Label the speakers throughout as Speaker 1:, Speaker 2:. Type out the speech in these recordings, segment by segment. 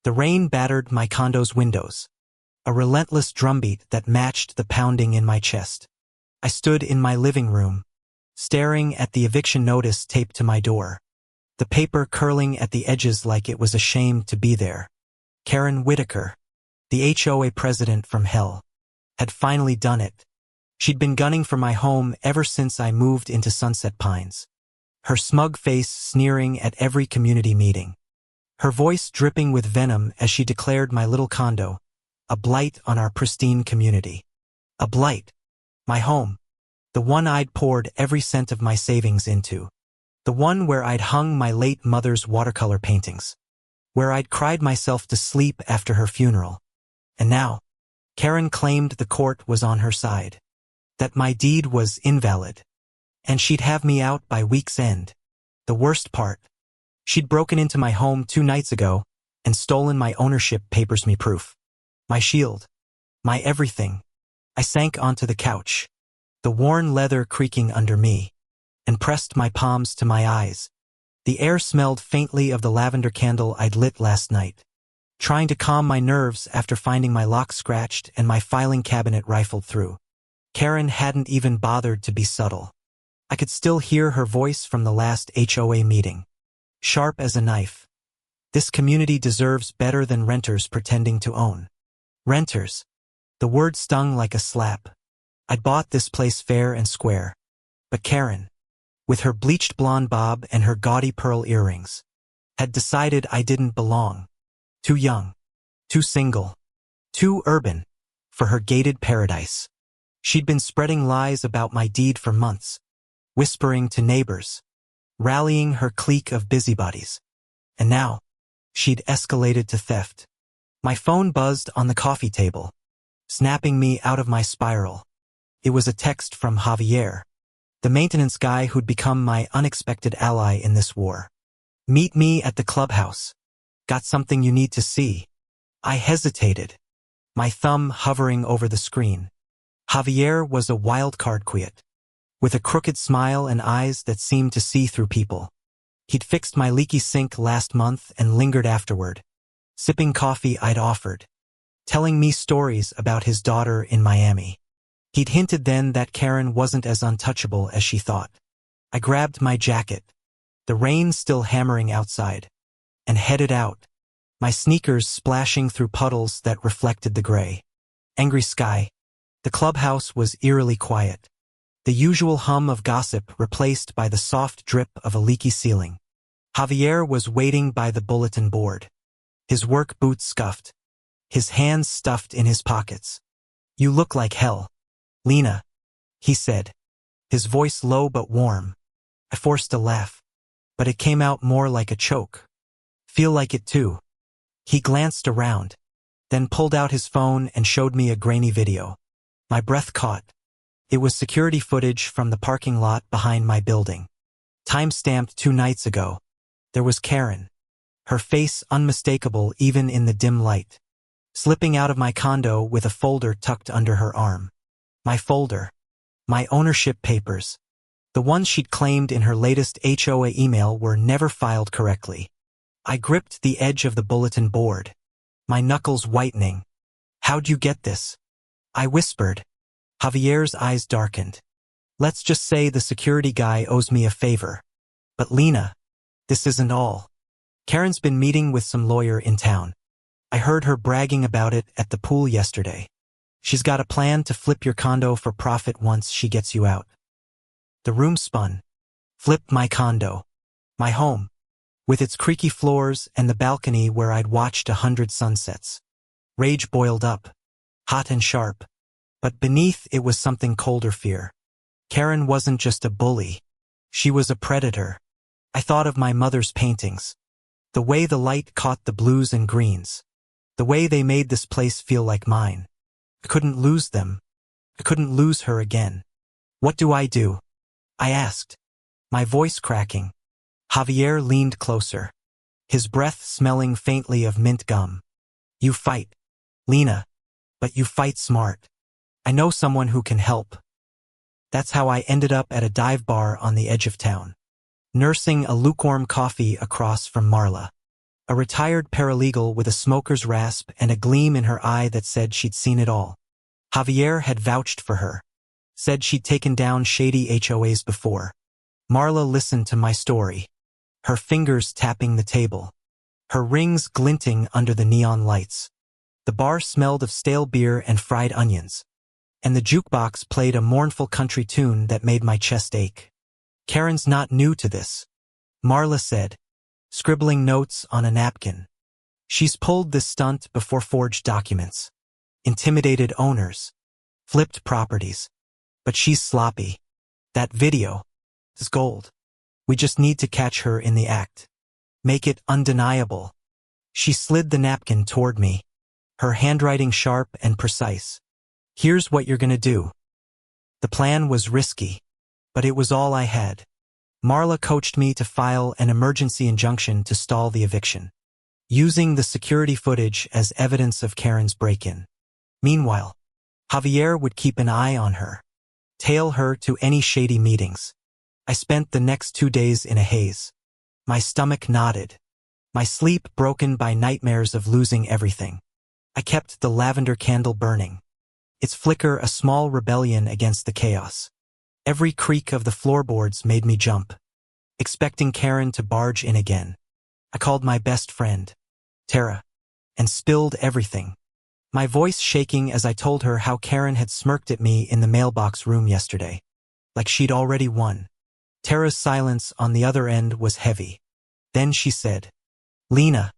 Speaker 1: The rain battered my condo's windows, a relentless drumbeat that matched the pounding in my chest. I stood in my living room, staring at the eviction notice taped to my door, the paper curling at the edges like it was ashamed to be there. Karen Whitaker, the HOA president from hell, had finally done it. She'd been gunning for my home ever since I moved into Sunset Pines, her smug face sneering at every community meeting, her voice dripping with venom as she declared my little condo a blight on our pristine community. A blight. My home. The one I'd poured every cent of my savings into. The one where I'd hung my late mother's watercolor paintings. Where I'd cried myself to sleep after her funeral. And now, Karen claimed the court was on her side. That my deed was invalid. And she'd have me out by week's end. The worst part. She'd broken into my home 2 nights ago and stolen my ownership papers, me proof. My shield. My everything. I sank onto the couch, the worn leather creaking under me, and pressed my palms to my eyes. The air smelled faintly of the lavender candle I'd lit last night, trying to calm my nerves after finding my lock scratched and my filing cabinet rifled through. Karen hadn't even bothered to be subtle. I could still hear her voice from the last HOA meeting. Sharp as a knife. This community deserves better than renters pretending to own. Renters. The word stung like a slap. I'd bought this place fair and square. But Karen, with her bleached blonde bob and her gaudy pearl earrings, had decided I didn't belong. Too young. Too single. Too urban. For her gated paradise. She'd been spreading lies about my deed for months, whispering to neighbors, rallying her clique of busybodies. And now, she'd escalated to theft. My phone buzzed on the coffee table, snapping me out of my spiral. It was a text from Javier, the maintenance guy who'd become my unexpected ally in this war. Meet me at the clubhouse. Got something you need to see. I hesitated, my thumb hovering over the screen. Javier was a wildcard quit, with a crooked smile and eyes that seemed to see through people. He'd fixed my leaky sink last month and lingered afterward, sipping coffee I'd offered, telling me stories about his daughter in Miami. He'd hinted then that Karen wasn't as untouchable as she thought. I grabbed my jacket, the rain still hammering outside, and headed out, my sneakers splashing through puddles that reflected the gray, angry sky. The clubhouse was eerily quiet, the usual hum of gossip replaced by the soft drip of a leaky ceiling. Javier was waiting by the bulletin board, his work boots scuffed, his hands stuffed in his pockets. "You look like hell, Lena," he said, his voice low but warm. I forced a laugh, but it came out more like a choke. "Feel like it too." He glanced around, then pulled out his phone and showed me a grainy video. My breath caught. It was security footage from the parking lot behind my building. Time-stamped 2 nights ago. There was Karen, her face unmistakable even in the dim light, slipping out of my condo with a folder tucked under her arm. My folder. My ownership papers. The ones she'd claimed in her latest HOA email were never filed correctly. I gripped the edge of the bulletin board, my knuckles whitening. "How'd you get this?" I whispered. Javier's eyes darkened. "Let's just say the security guy owes me a favor. But Lena, this isn't all. Karen's been meeting with some lawyer in town. I heard her bragging about it at the pool yesterday. She's got a plan to flip your condo for profit once she gets you out." The room spun. Flip my condo. My home. With its creaky floors and the balcony where I'd watched 100 sunsets. Rage boiled up, hot and sharp. But beneath it was something colder fear. Karen wasn't just a bully. She was a predator. I thought of my mother's paintings. The way the light caught the blues and greens. The way they made this place feel like mine. I couldn't lose them. I couldn't lose her again. "What do I do?" I asked, my voice cracking. Javier leaned closer, his breath smelling faintly of mint gum. "You fight, Lena, but you fight smart. I know someone who can help." That's how I ended up at a dive bar on the edge of town, nursing a lukewarm coffee across from Marla. A retired paralegal with a smoker's rasp and a gleam in her eye that said she'd seen it all. Javier had vouched for her. Said she'd taken down shady HOAs before. Marla listened to my story. Her fingers tapping the table. Her rings glinting under the neon lights. The bar smelled of stale beer and fried onions. And the jukebox played a mournful country tune that made my chest ache. Karen's not new to this, Marla said, scribbling notes on a napkin. She's pulled this stunt before. Forged documents. Intimidated owners. Flipped properties. But she's sloppy. That video is gold. We just need to catch her in the act. Make it undeniable. She slid the napkin toward me, her handwriting sharp and precise. Here's what you're gonna do. The plan was risky, but it was all I had. Marla coached me to file an emergency injunction to stall the eviction, using the security footage as evidence of Karen's break-in. Meanwhile, Javier would keep an eye on her, tail her to any shady meetings. I spent the next 2 days in a haze. My stomach knotted, my sleep broken by nightmares of losing everything. I kept the lavender candle burning, its flicker a small rebellion against the chaos. Every creak of the floorboards made me jump, expecting Karen to barge in again. I called my best friend, Tara, and spilled everything, my voice shaking as I told her how Karen had smirked at me in the mailbox room yesterday, like she'd already won. Tara's silence on the other end was heavy. Then she said, "Lena,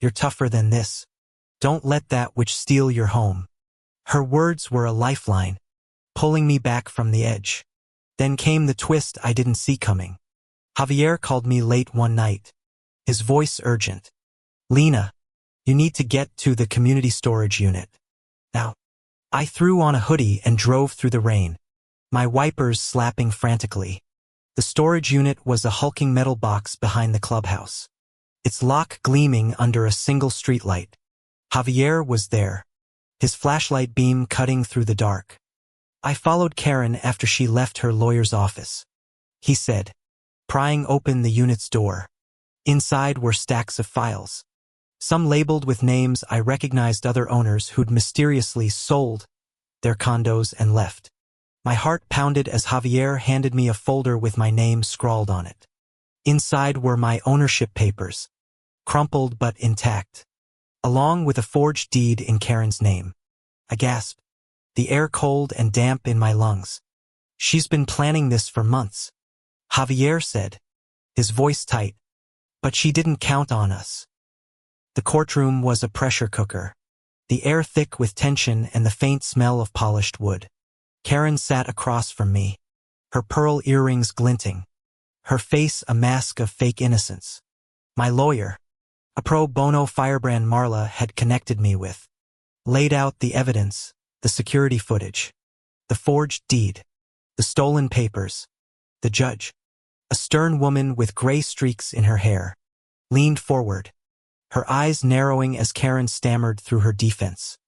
Speaker 1: you're tougher than this. Don't let that witch steal your home." Her words were a lifeline, pulling me back from the edge. Then came the twist I didn't see coming. Javier called me late one night, his voice urgent. "Lena, you need to get to the community storage unit now." I threw on a hoodie and drove through the rain, my wipers slapping frantically. The storage unit was a hulking metal box behind the clubhouse, its lock gleaming under a single streetlight. Javier was there, his flashlight beam cutting through the dark. I followed Karen after she left her lawyer's office. He said, prying open the unit's door. Inside were stacks of files, some labeled with names I recognized, other owners who'd mysteriously sold their condos and left. My heart pounded as Javier handed me a folder with my name scrawled on it. Inside were my ownership papers, crumpled but intact, along with a forged deed in Karen's name. I gasped, the air cold and damp in my lungs. "She's been planning this for months," Javier said, his voice tight. "But she didn't count on us." The courtroom was a pressure cooker, the air thick with tension and the faint smell of polished wood. Karen sat across from me, her pearl earrings glinting, her face a mask of fake innocence. My lawyer, a pro bono firebrand Marla had connected me with, laid out the evidence, the security footage, the forged deed, the stolen papers. The judge, a stern woman with gray streaks in her hair, leaned forward, her eyes narrowing as Karen stammered through her defense.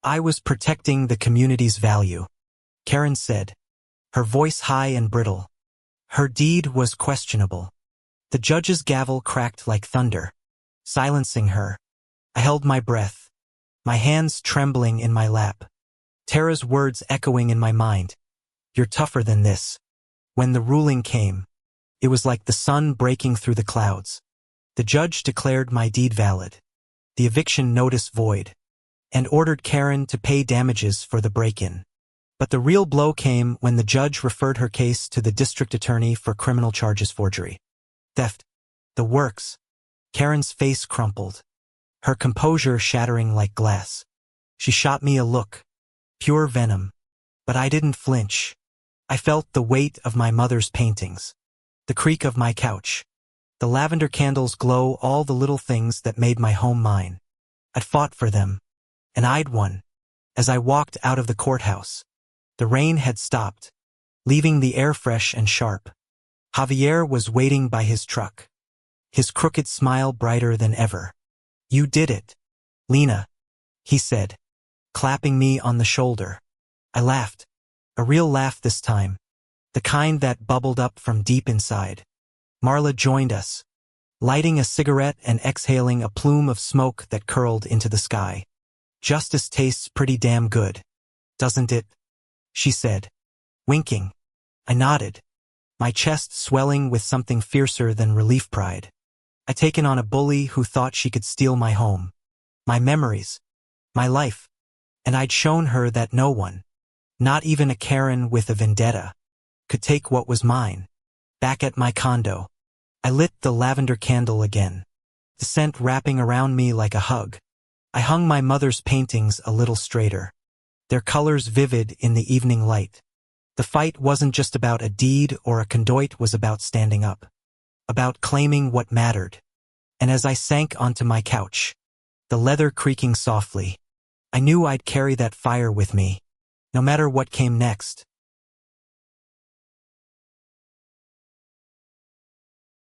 Speaker 1: "I was protecting the community's value," Karen said, her voice high and brittle. "Her deed was questionable." The judge's gavel cracked like thunder, silencing her. I held my breath, my hands trembling in my lap. Tara's words echoing in my mind. "You're tougher than this." When the ruling came, it was like the sun breaking through the clouds. The judge declared my deed valid, the eviction notice void, and ordered Karen to pay damages for the break-in. But the real blow came when the judge referred her case to the district attorney for criminal charges: forgery, theft, the works. Karen's face crumpled, her composure shattering like glass. She shot me a look, pure venom, but I didn't flinch. I felt the weight of my mother's paintings, the creak of my couch, the lavender candles glow, all the little things that made my home mine. I'd fought for them, and I'd won. As I walked out of the courthouse, the rain had stopped, leaving the air fresh and sharp. Javier was waiting by his truck, his crooked smile brighter than ever. "You did it, Lena," he said, clapping me on the shoulder. I laughed, a real laugh this time, the kind that bubbled up from deep inside. Marla joined us, lighting a cigarette and exhaling a plume of smoke that curled into the sky. "Justice tastes pretty damn good, doesn't it?" she said, winking. I nodded, my chest swelling with something fiercer than relief pride. I'd taken on a bully who thought she could steal my home, my memories, my life, and I'd shown her that no one, not even a Karen with a vendetta, could take what was mine. Back at my condo, I lit the lavender candle again, the scent wrapping around me like a hug. I hung my mother's paintings a little straighter, their colors vivid in the evening light. The fight wasn't just about a deed or a conduit, was about standing up, about claiming what mattered. And as I sank onto my couch, the leather creaking softly, I knew I'd carry that fire with me, no matter what came next.